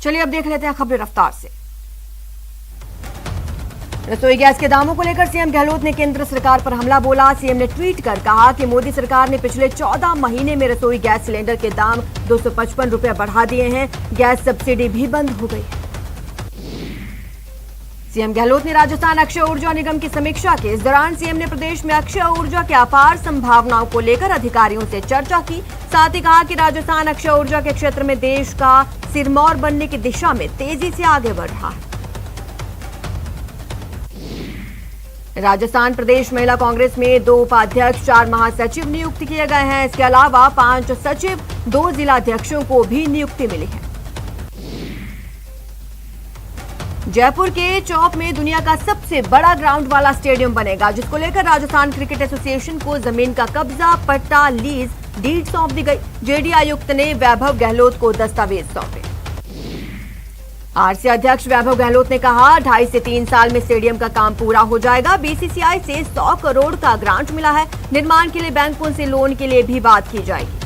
चलिए अब देख लेते हैं खबरें रफ्तार से। रसोई गैस के दामों को लेकर सीएम गहलोत ने केंद्र सरकार पर हमला बोला। सीएम ने ट्वीट कर कहा कि मोदी सरकार ने पिछले 14 महीने में रसोई गैस सिलेंडर के दाम 255 रुपए बढ़ा दिए हैं। गैस सब्सिडी भी बंद हो गई है। सीएम गहलोत ने राजस्थान अक्षय ऊर्जा निगम की समीक्षा की। इस दौरान सीएम ने प्रदेश में अक्षय ऊर्जा के अपार संभावनाओं को लेकर अधिकारियों से चर्चा की। साथ ही कहा कि राजस्थान अक्षय ऊर्जा के क्षेत्र में देश का सिरमौर बनने की दिशा में तेजी से आगे बढ़ रहा है। राजस्थान प्रदेश महिला कांग्रेस में 2 उपाध्यक्ष, 4 महासचिव नियुक्त किए गए हैं। इसके अलावा 5 सचिव, 2 जिलाध्यक्षों को भी नियुक्ति मिली है। जयपुर के चौक में दुनिया का सबसे बड़ा ग्राउंड वाला स्टेडियम बनेगा, जिसको लेकर राजस्थान क्रिकेट एसोसिएशन को जमीन का कब्जा, पट्टा, लीज डीड सौंप दी गई। जेडी आयुक्त ने वैभव गहलोत को दस्तावेज सौंपे। आरसी अध्यक्ष वैभव गहलोत ने कहा 2.5 से 3 साल में स्टेडियम का काम पूरा हो जाएगा। बीसीसीआई से 100 करोड़ का ग्रांट मिला है। निर्माण के लिए बैंकों से लोन के लिए भी बात की जाएगी।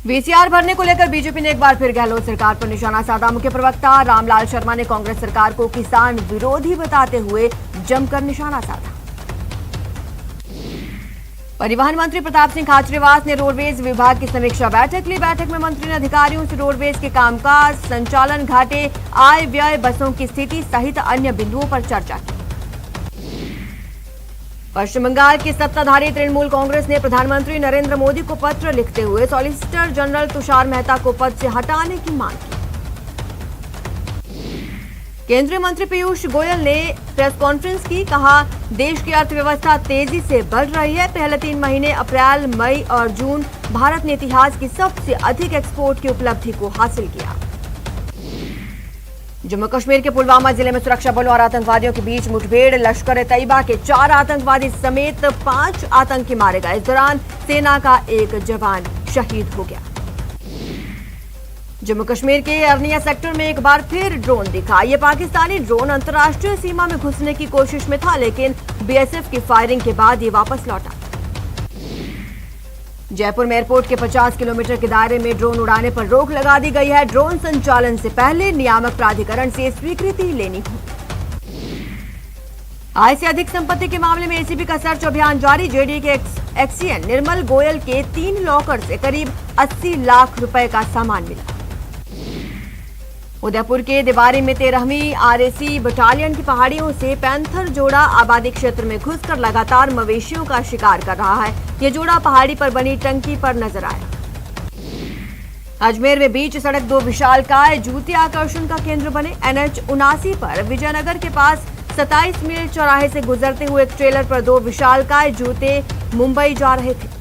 वीसीआर भरने को लेकर बीजेपी ने एक बार फिर गहलोत सरकार पर निशाना साधा। मुख्य प्रवक्ता रामलाल शर्मा ने कांग्रेस सरकार को किसान विरोधी बताते हुए जमकर निशाना साधा। परिवहन मंत्री प्रताप सिंह खाचरियावास ने रोडवेज विभाग की समीक्षा बैठक ली। बैठक में मंत्री ने अधिकारियों से रोडवेज के कामकाज, संचालन, घाटे, आय व्यय, बसों की स्थिति सहित अन्य बिंदुओं पर चर्चा की। पश्चिम बंगाल की सत्ताधारी तृणमूल कांग्रेस ने प्रधानमंत्री नरेंद्र मोदी को पत्र लिखते हुए सॉलिसिटर जनरल तुषार मेहता को पद से हटाने की मांग की। केंद्रीय मंत्री पीयूष गोयल ने प्रेस कॉन्फ्रेंस की। कहा देश की अर्थव्यवस्था तेजी से बढ़ रही है। पहले 3 महीने अप्रैल, मई और जून भारत ने इतिहास की सबसे अधिक एक्सपोर्ट की उपलब्धि को हासिल किया। जम्मू कश्मीर के पुलवामा जिले में सुरक्षा बलों और आतंकवादियों के बीच मुठभेड़। लश्कर ए तैयबा के 4 आतंकवादी समेत 5 आतंकी मारे गए। इस दौरान सेना का एक जवान शहीद हो गया। जम्मू कश्मीर के अरनिया सेक्टर में एक बार फिर ड्रोन दिखा। ये पाकिस्तानी ड्रोन अंतर्राष्ट्रीय सीमा में घुसने की कोशिश में था, लेकिन बीएसएफ की फायरिंग के बाद ये वापस लौटा। जयपुर में एयरपोर्ट के 50 किलोमीटर के दायरे में ड्रोन उड़ाने पर रोक लगा दी गई है। ड्रोन संचालन से पहले नियामक प्राधिकरण से स्वीकृति लेनी होगी। आय से अधिक संपत्ति के मामले में एसीबी का सर्च अभियान जारी। जेडीए के एक्सीएन निर्मल गोयल के 3 लॉकर से करीब 80 लाख रुपए का सामान मिला। उदयपुर के देवारी में 13वीं आरएसी बटालियन की पहाड़ियों से पैंथर जोड़ा आबादी क्षेत्र में घुसकर लगातार मवेशियों का शिकार कर रहा है। ये जोड़ा पहाड़ी पर बनी टंकी पर नजर आया। अजमेर में बीच सड़क 2 विशालकाय जूते आकर्षण का केंद्र बने। NH 79 पर विजयनगर के पास 27 मील चौराहे से गुजरते हुए एक ट्रेलर पर 2 विशालकाय जूते मुंबई जा रहे थे।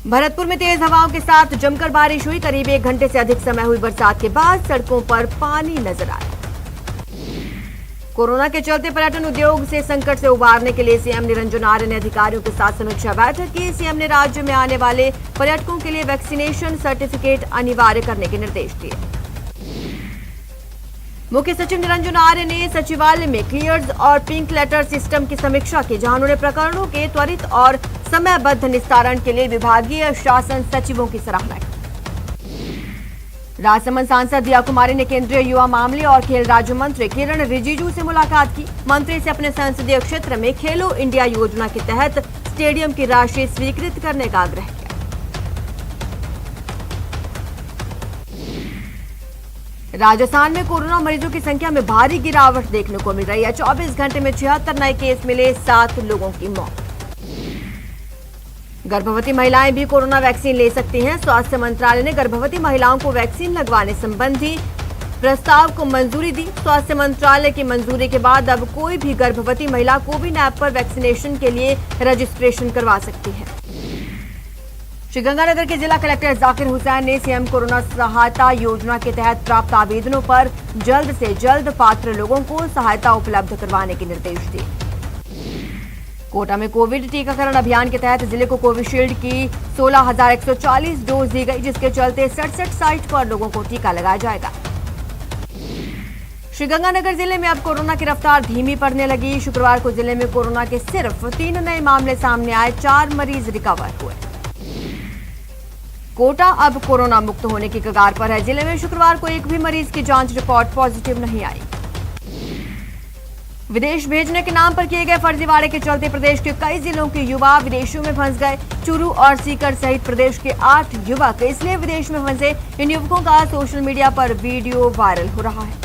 भरतपुर में तेज हवाओं के साथ जमकर बारिश हुई। करीब 1 घंटे से अधिक समय हुई बरसात के बाद सड़कों पर पानी नजर आया। कोरोना के चलते पर्यटन उद्योग से संकट से उबारने के लिए सीएम निरंजन आर्य ने अधिकारियों के साथ समीक्षा बैठक की। सीएम ने राज्य में आने वाले पर्यटकों के लिए वैक्सीनेशन सर्टिफिकेट अनिवार्य करने के निर्देश दिए। मुख्य सचिव निरंजन आर्य ने सचिवालय में क्लियर्स और पिंक लेटर सिस्टम की समीक्षा की, जहां उन्होंने प्रकरणों के त्वरित और समयबद्ध निस्तारण के लिए विभागीय शासन सचिवों की सराहना की। राजसमंद सांसद दिया कुमारी ने केंद्रीय युवा मामले और खेल राज्य मंत्री किरण रिजिजू से मुलाकात की। मंत्री से अपने संसदीय क्षेत्र में खेलो इंडिया योजना के तहत स्टेडियम की राशि स्वीकृत करने का आग्रह किया। राजस्थान में कोरोना मरीजों की संख्या में भारी गिरावट देखने को मिल रही है। 24 घंटे में 76 नए केस मिले, 7 लोगों की मौत। गर्भवती महिलाएं भी कोरोना वैक्सीन ले सकती हैं। स्वास्थ्य मंत्रालय ने गर्भवती महिलाओं को वैक्सीन लगवाने संबंधी प्रस्ताव को मंजूरी दी। स्वास्थ्य मंत्रालय की मंजूरी के बाद अब कोई भी गर्भवती महिला कोविन ऐप पर वैक्सीनेशन के लिए रजिस्ट्रेशन करवा सकती है। श्रीगंगानगर के जिला कलेक्टर जाकिर हुसैन ने सीएम कोरोना सहायता योजना के तहत प्राप्त आवेदनों पर जल्द से जल्द पात्र लोगों को सहायता उपलब्ध करवाने के निर्देश दिए। कोटा में कोविड टीकाकरण अभियान के तहत जिले को कोविशील्ड की 16,140 डोज दी गई, जिसके चलते 67 साइट पर लोगों को टीका लगाया जाएगा। श्रीगंगानगर जिले में अब कोरोना की रफ्तार धीमी पड़ने लगी। शुक्रवार को जिले में कोरोना के सिर्फ 3 नए मामले सामने आए, 4 मरीज रिकवर हुए। कोटा अब कोरोना मुक्त होने की कगार पर है। जिले में शुक्रवार को एक भी मरीज की जांच रिपोर्ट पॉजिटिव नहीं आई। विदेश भेजने के नाम पर किए गए फर्जीवाड़े के चलते प्रदेश के कई जिलों के युवा विदेशों में फंस गए। चूरू और सीकर सहित प्रदेश के 8 युवक इसलिए विदेश में फंसे। इन युवकों का सोशल मीडिया पर वीडियो वायरल हो रहा है।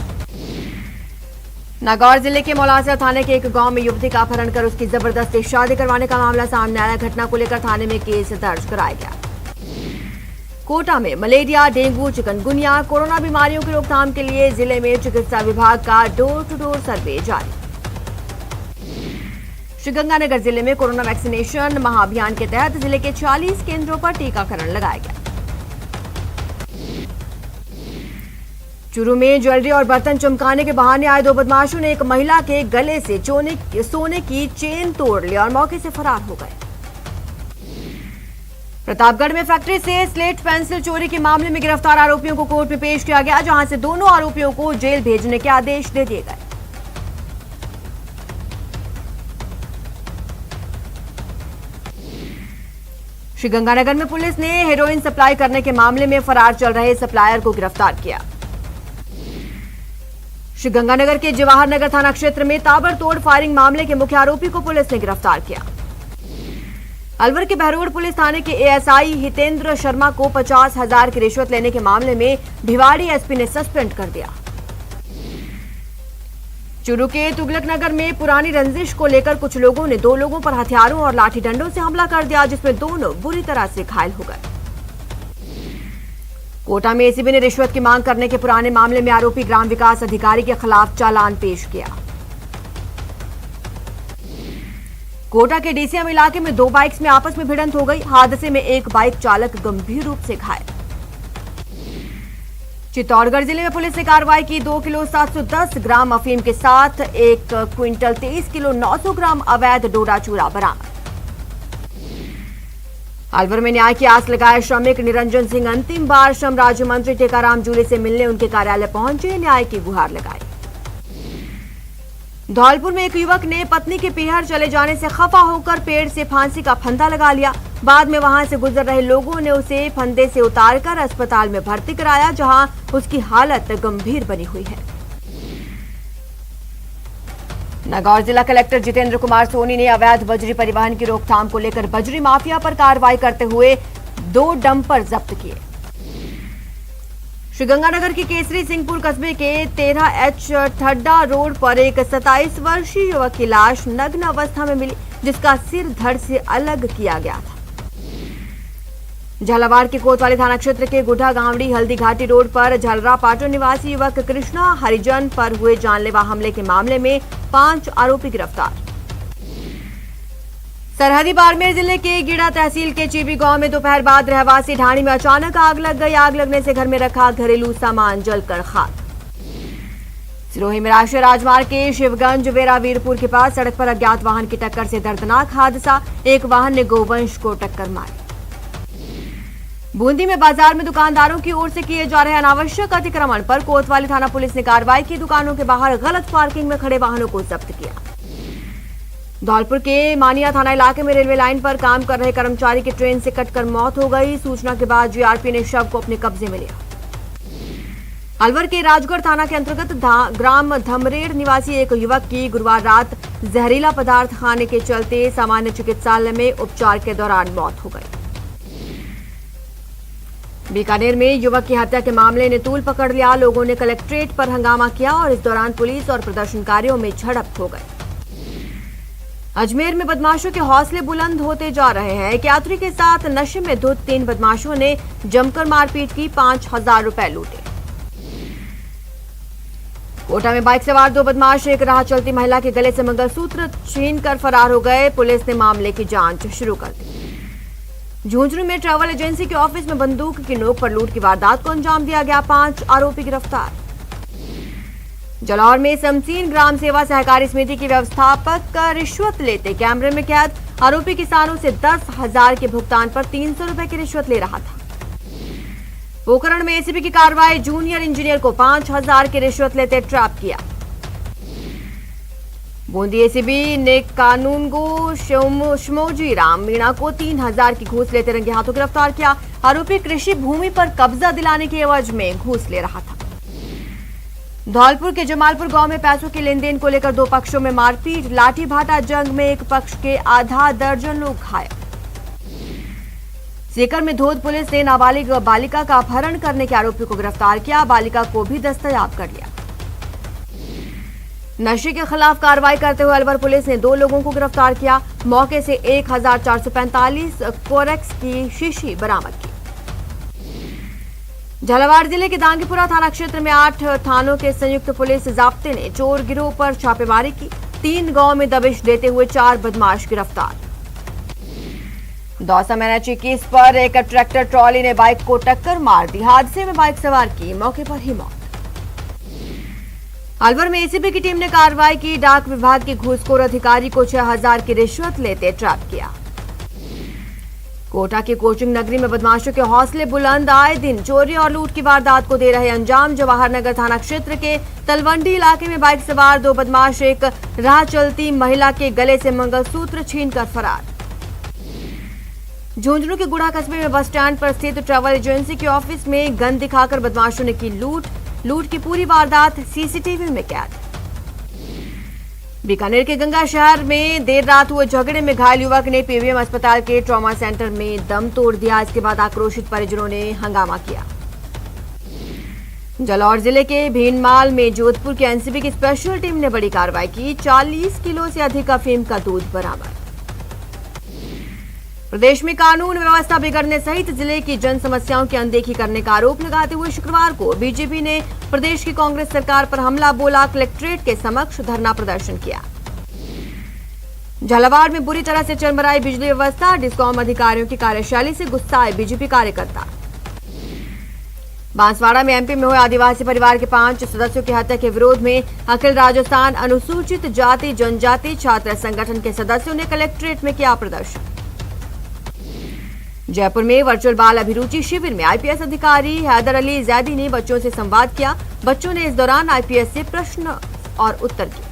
नागौर जिले के मौलासर थाने के एक गांव में युवती का अपहरण कर उसकी जबरदस्ती शादी करवाने का मामला सामने आया। घटना को लेकर थाने में केस दर्ज कराया गया। कोटा में मलेरिया, डेंगू, चिकनगुनिया, कोरोना बीमारियों की रोकथाम के लिए जिले में चिकित्सा विभाग का डोर टू डोर सर्वे जारी। श्रीगंगानगर जिले में कोरोना वैक्सीनेशन महाअभियान के तहत जिले के 40 केंद्रों पर टीकाकरण लगाया गया। चूरू में ज्वेलरी और बर्तन चमकाने के बहाने आए 2 बदमाशों ने एक महिला के गले से सोने की चेन तोड़ ली और मौके से फरार हो गए। प्रतापगढ़ में फैक्ट्री से स्लेट पेंसिल चोरी के मामले में गिरफ्तार आरोपियों को कोर्ट में पेश किया गया, जहां से दोनों आरोपियों को जेल भेजने के आदेश दे दिए गए। श्रीगंगानगर में पुलिस ने हेरोइन सप्लाई करने के मामले में फरार चल रहे सप्लायर को गिरफ्तार किया। श्रीगंगानगर के जवाहर नगर थाना क्षेत्र में ताबड़तोड़ फायरिंग मामले के मुख्य आरोपी को पुलिस ने गिरफ्तार किया। अलवर के बहरोड पुलिस थाने के एएसआई हितेंद्र शर्मा को 50,000 की रिश्वत लेने के मामले में भिवाड़ी एसपी ने सस्पेंड कर दिया। चूरू के तुगलकनगर में पुरानी रंजिश को लेकर कुछ लोगों ने 2 लोगों पर हथियारों और लाठी डंडों से हमला कर दिया, जिसमें दोनों बुरी तरह से घायल हो गए। कोटा में एसीबी ने रिश्वत की मांग करने के पुराने मामले में आरोपी ग्राम विकास अधिकारी के खिलाफ चालान पेश किया। कोटा के डीसीएम इलाके में 2 बाइक्स में आपस में भिड़ंत हो गई। हादसे में एक बाइक चालक गंभीर रूप से घायल। चित्तौड़गढ़ जिले में पुलिस ने कार्रवाई की। 2 किलो 710 ग्राम अफीम के साथ 1 क्विंटल 23 किलो 900 ग्राम अवैध डोडा चूरा बरामद। अलवर में न्याय की आस लगाए श्रमिक निरंजन सिंह अंतिम बार श्रम राज्य मंत्री टेकाराम जूली से मिलने उनके कार्यालय पहुंचे, न्याय की गुहार लगाई। धौलपुर में एक युवक ने पत्नी के पीहर चले जाने से खफा होकर पेड़ से फांसी का फंदा लगा लिया। बाद में वहां से गुजर रहे लोगों ने उसे फंदे से उतारकर अस्पताल में भर्ती कराया, जहां उसकी हालत गंभीर बनी हुई है। नागौर जिला कलेक्टर जितेंद्र कुमार सोनी ने अवैध बजरी परिवहन की रोकथाम को लेकर बजरी माफिया पर कार्रवाई करते हुए 2 डंपर जब्त किए। श्रीगंगानगर के केसरी सिंहपुर कस्बे के 13H ठड्डा रोड पर एक 27 वर्षीय युवक की लाश नग्न अवस्था में मिली, जिसका सिर धड़ से अलग किया गया था। झालावाड़ के कोतवाली थाना क्षेत्र के गुढ़ा गांवड़ी हल्दी घाटी रोड पर झलरा पाटो निवासी युवक कृष्णा हरिजन पर हुए जानलेवा हमले के मामले में 5 आरोपी गिरफ्तार। सरहदी बाड़मेर जिले के गिड़ा तहसील के चीबी गांव में दोपहर बाद रहवासी ढाणी में अचानक आग लग गई। आग लगने से घर में रखा घरेलू सामान जलकर खाक। सिरोही में राष्ट्रीय राजमार्ग के शिवगंज वेरा वीरपुर के पास सड़क पर अज्ञात वाहन की टक्कर से दर्दनाक हादसा। एक वाहन ने गोवंश को टक्कर मारी। बूंदी में बाजार में दुकानदारों की ओर से किए जा रहे अनावश्यक अतिक्रमण पर कोतवाली थाना पुलिस ने कार्रवाई की। दुकानों के बाहर गलत पार्किंग में खड़े वाहनों को जब्त किया। धौलपुर के मानिया थाना इलाके में रेलवे लाइन पर काम कर रहे कर्मचारी की ट्रेन से कटकर मौत हो गई। सूचना के बाद जीआरपी ने शव को अपने कब्जे में लिया। अलवर के राजगढ़ थाना के अंतर्गत ग्राम धमरेड़ निवासी एक युवक की गुरुवार रात जहरीला पदार्थ खाने के चलते सामान्य चिकित्सालय में उपचार के दौरान मौत हो गई। बीकानेर में युवक की हत्या के मामले ने तूल पकड़ लिया। लोगों ने कलेक्ट्रेट पर हंगामा किया और इस दौरान पुलिस और प्रदर्शनकारियों में झड़प हो गई। अजमेर में बदमाशों के हौसले बुलंद होते जा रहे हैं। एक यात्री के साथ नशे में धुत 3 बदमाशों ने जमकर मारपीट की, 5,000 रुपए लूटे। कोटा में बाइक सवार 2 बदमाश एक राह चलती महिला के गले से मंगलसूत्र छीनकर फरार हो गए। पुलिस ने मामले की जांच शुरू कर दी। झुंझुनू में ट्रैवल एजेंसी के ऑफिस में बंदूक की नोक पर लूट की वारदात को अंजाम दिया गया। 5 आरोपी गिरफ्तार। जलौर में समसीन ग्राम सेवा सहकारी समिति की व्यवस्थापक का रिश्वत लेते कैमरे में कैद। आरोपी किसानों से 10,000 के भुगतान पर 300 रुपए की रिश्वत ले रहा था। पोखरण में एसीबी की कार्रवाई। जूनियर इंजीनियर को 5,000 की रिश्वत लेते ट्रैप किया। बूंदी एसीबी ने कानूनगो शिमोजी राम मीणा को 3000 की घूस लेते रंगे हाथों गिरफ्तार किया। आरोपी कृषि भूमि पर कब्जा दिलाने के एवज में घूस ले रहा था। धौलपुर के जमालपुर गांव में पैसों के लेन देन को लेकर दो पक्षों में मारपीट, लाठी भाटा जंग में एक पक्ष के आधा दर्जन लोग घायल। सीकर में धोद पुलिस ने नाबालिग बालिका का अपहरण करने के आरोपी को गिरफ्तार किया। बालिका को भी दस्तयाब कर लिया। नशे के खिलाफ कार्रवाई करते हुए अलवर पुलिस ने 2 लोगों को गिरफ्तार किया। मौके से 1445 कोरेक्स की शीशी बरामद की। झालावाड़ जिले के दांगीपुरा थाना क्षेत्र में 8 थानों के संयुक्त पुलिस जाब्ते ने चोर गिरोह पर छापेमारी की। 3 गांव में दबिश देते हुए 4 बदमाश गिरफ्तार। दौसा में NH-21 पर एक ट्रैक्टर ट्रॉली ने बाइक को टक्कर मार दी। हादसे में बाइक सवार की मौके पर ही मौत। अलवर में एसीबी की टीम ने कार्रवाई की। डाक विभाग के घूसखोर अधिकारी को 6000 की रिश्वत लेते ट्रैप किया। कोटा की कोचिंग नगरी में बदमाशों के हौसले बुलंद, आए दिन चोरी और लूट की वारदात को दे रहे अंजाम। जवाहर नगर थाना क्षेत्र के तलवंडी इलाके में बाइक सवार 2 बदमाश एक राह चलती महिला के गले से मंगलसूत्र छीनकर फरार। झुंझुनू के गुड़ा कस्बे में बस स्टैंड पर स्थित ट्रैवल एजेंसी के ऑफिस में गन दिखाकर बदमाशों ने की लूट की पूरी वारदात सीसीटीवी में कैद। बीकानेर के गंगा शहर में देर रात हुए झगड़े में घायल युवक ने पीवीएम अस्पताल के ट्रॉमा सेंटर में दम तोड़ दिया। इसके बाद आक्रोशित परिजनों ने हंगामा किया। जालौर जिले के भीनमाल में जोधपुर के एनसीबी की स्पेशल टीम ने बड़ी कार्रवाई की। 40 किलो से अधिक अफीम का दूध बरामद। प्रदेश में कानून व्यवस्था बिगड़ने सहित जिले की जन समस्याओं की अनदेखी करने का आरोप लगाते हुए शुक्रवार को बीजेपी ने प्रदेश की कांग्रेस सरकार पर हमला बोला। कलेक्ट्रेट के समक्ष धरना प्रदर्शन किया। झालावाड़ में बुरी तरह से चरमराई बिजली व्यवस्था। डिस्कॉम अधिकारियों की कार्यशैली से गुस्साए बीजेपी कार्यकर्ता। बांसवाड़ा में एमपी में हुए आदिवासी परिवार के 5 सदस्यों की हत्या के विरोध में अखिल राजस्थान अनुसूचित जाति जनजाति छात्र संगठन के सदस्यों ने कलेक्ट्रेट में किया प्रदर्शन। जयपुर में वर्चुअल बाल अभिरुचि शिविर में आईपीएस अधिकारी हैदर अली जैदी ने बच्चों से संवाद किया। बच्चों ने इस दौरान आईपीएस से प्रश्न और उत्तर किए।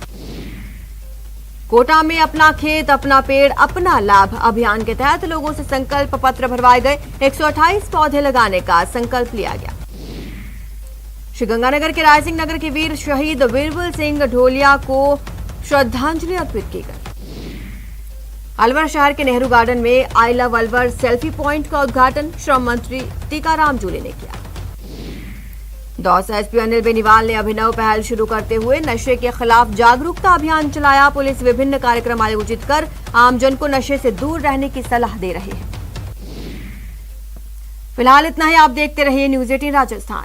कोटा में अपना खेत अपना पेड़ अपना लाभ अभियान के तहत लोगों से संकल्प पत्र भरवाए गए। 128 पौधे लगाने का संकल्प लिया गया। श्रीगंगानगर के रायसिंह नगर के वीर शहीद वीरबल सिंह ढोलिया को श्रद्धांजलि अर्पित की गई। अलवर शहर के नेहरू गार्डन में I love Alwar selfie point का उद्घाटन श्रम मंत्री टीकाराम जूली ने किया। दौसा एसपी अनिल बेनीवाल ने अभिनव पहल शुरू करते हुए नशे के खिलाफ जागरूकता अभियान चलाया। पुलिस विभिन्न कार्यक्रम आयोजित कर आमजन को नशे से दूर रहने की सलाह दे रही है। फिलहाल इतना ही। आप देखते रहिए न्यूज़ 18 राजस्थान।